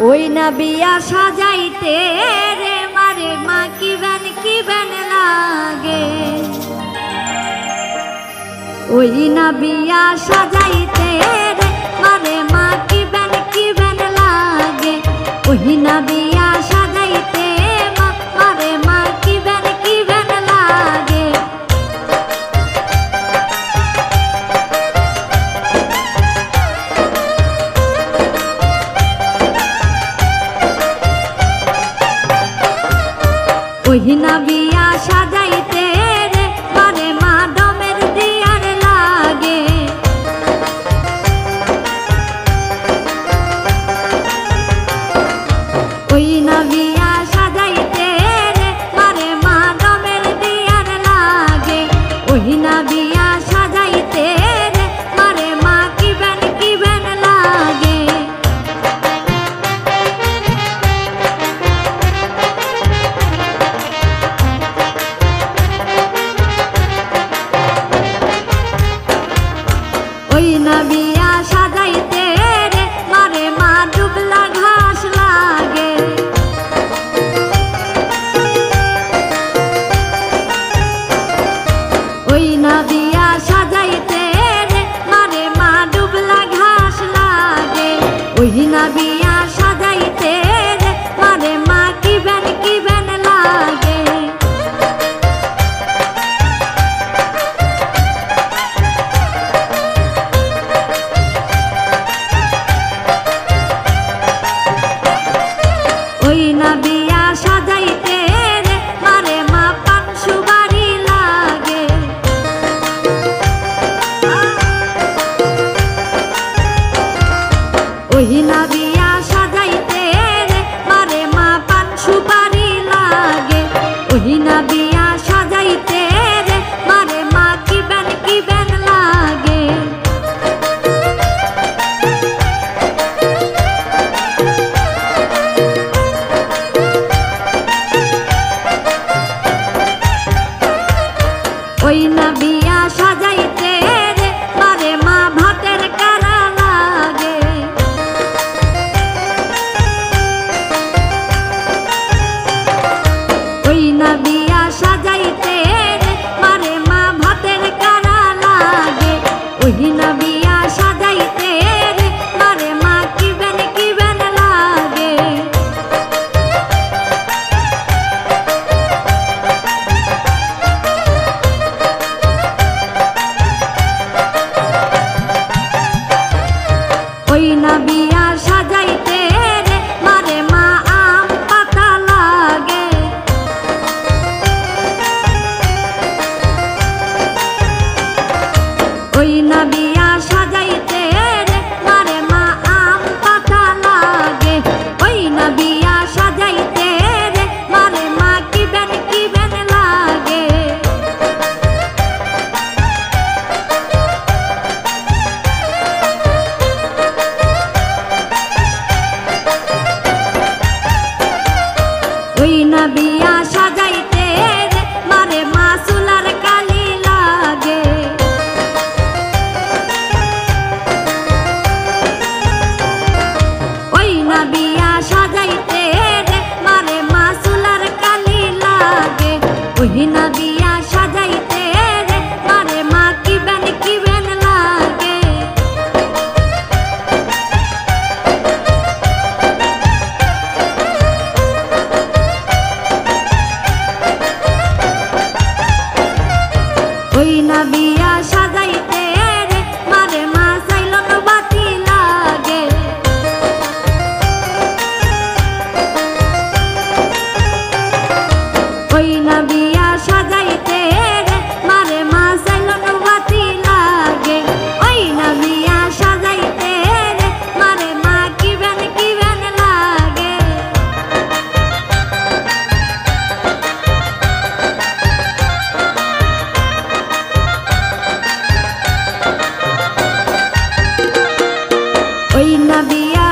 ওই না বিয়া সাজাইতে রে মারে মা কি বেন লাগে। ওই না বিয়া সাজাইতে রে মারে মা কি বেন লাগে। ওই না বিয়া সাজাইতে মারে মা কি বেন লাগে। ওই না বিয়া সাজাইতে রে মারে মা ডমের দিয়ার লাগে। ওই না বিয়া সাজাইতে রে মারে মা ডমের দিয়ার লাগে। ওই না বিয়া সাজাইতে রে মারে মা কি বেন লাগে। ওই না বিয়া সাজাইতে রে মারে মা ডুবলা ঘাস লাগে। ওই না বিয়া সাজাইতে রে মারে মা ডুবলা ঘাস লাগে। ওই না বিয়া সাজাইতে রে মারে মা কি বেন লাগে। ওই না বিয়া সাজাইতে রে মারে মা পান সুবারি লাগে। ওই না বিয়া সাজাইতে রে মারে মা পান সুবারি লাগে। ওই না বিয়া সাজাইতে রে মারে মা কি বেন লাগে। ওই না বিয়া সাজাইতে রে মারে মা ভাতের কারা লাগে। ওই না বিয়া সাজাইতে রে মারে মা ভাতের কারা লাগে। ওই না বিয়া সাজাইতে রে মারে মা কি বেন লাগে। ওই না বিয়া সাজাইতে রে মারে মা আম পাতা লাগে। ওই না বিয়া সাজাইতে রে মারে মা আম পাতা লাগে। ওই না বিয়া সাজাইতে রে মারে মা কি বেন লাগে। ওই না বিয়া সাজাইতে রে মারে মা চুলার কালি লাগে। ওই না বিয়া সাজাইতে রে মারে মা চুলার কালি লাগে। ওই না বিয়া সাজাইতে রে মারে মা কি বেন লাগে। ওই না বিয়া সাজাইতে রে মারে মা চাইলন বাতি লাগে। ওই না বিয়া সাজাইতে রে মারে মা চাইলন বাতি লাগে। ওই না বিয়া সাজাইতে রে মারে মা কি বেন লাগে। ওই না বিয়া